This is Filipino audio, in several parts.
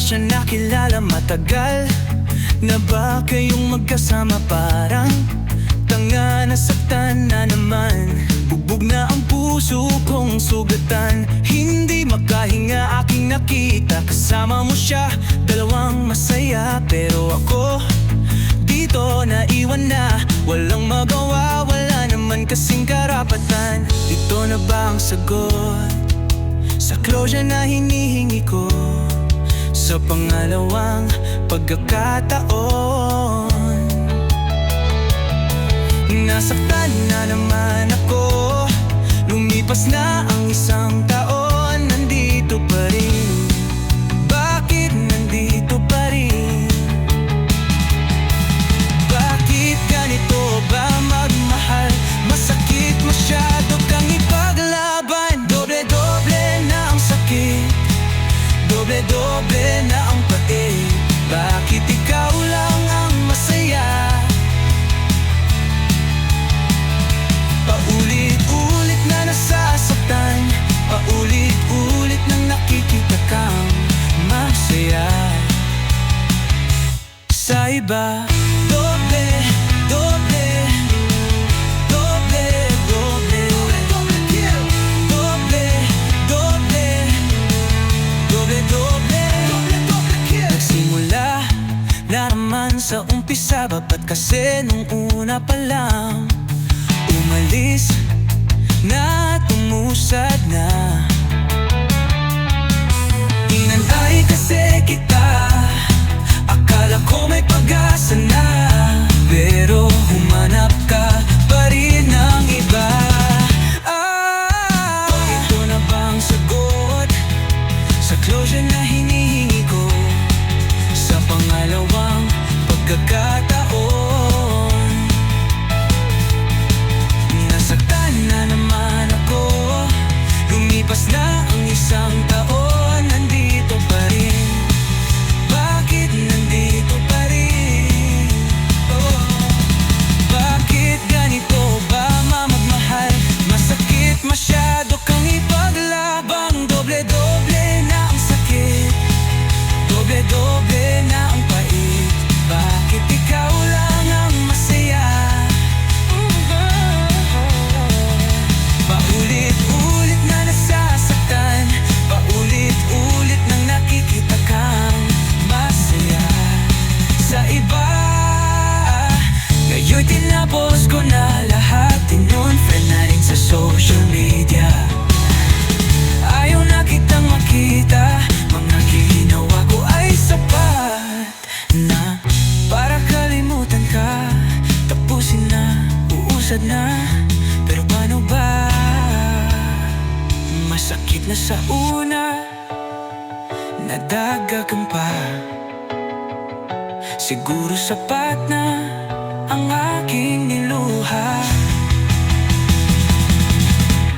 siya nakilala matagal. Na ba kayong magkasama parang tanga, nasaktan na naman. Bugbog na ang puso kong sugatan. Hindi makahinga aking nakita kasama mo siya, dalawang masaya. Pero ako dito naiwan na, walang magawa, wala naman kasing karapatan. Ito na ba ang sagot sa closure na hinihingi ko? Sa pangalawang pagkakataon, nasaktan na naman ako. Lumipas na ang isang taon, nandito pa rin. Bakit nandito pa rin? Bakit ganito ba magmahal? Masakit masyado kang ipaglaban. Doble-doble na ang sakit, doble-doble na ang pait. Bakit ikaw lang ang masaya? Paulit-ulit na nasasaktan, paulit-ulit nang nakikita kang masaya sa iba. Doble, doble, doble, doble, doble, doble, doble, doble. Nagsimula na naman sa umpisa, ba't kasi nung una pa lang umalis na at umusad na? Inanay kasi kita, akala ko may pag-asa na, pero humanap ka pa rin ng iba. Ito na bang sagot sa closure na hinihingi ko? Sa pangalawang pagkakataon, nasaktan na naman ako. Lumipas na ang isang taon, nandito pa rin. Bakit nandito pa rin? Bakit ganito ba mamagmahal? Masakit masyado kang ipaglabang. Doble-doble na ang sakit, doble-doble na ang pait. Bakit ikaw lang ang masaya? Paulit-ulit na nasasaktan, paulit-ulit nang nakikita kang masaya sa iba. Ngayon'y tinapos ko na lahat, in-unfriend na rin sa social media. Ayaw na kitang makita, mga ginawa ko ay sapat na para kalimutan ka. Tapusin na, uusad na, pero paano ba? Masakit na sa una, nadagdagan pa. Siguro sapat na ang aking niluha.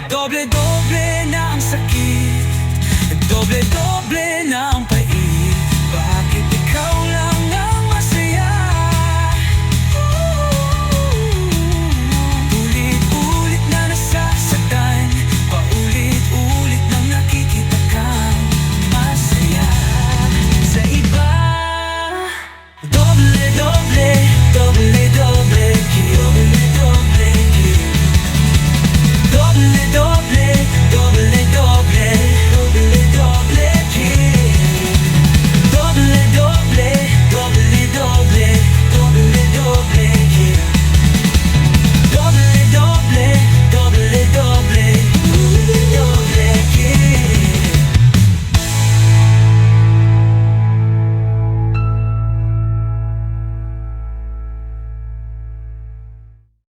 Doble-doble na ang sakit, doble-doble na ang pait. Bakit ikaw lang ang masaya? Ulit-ulit na nasasaktan, paulit-ulit nang nakikita kang masaya sa iba. Doble-doble, doble-doble, doble-doble, doble-doble.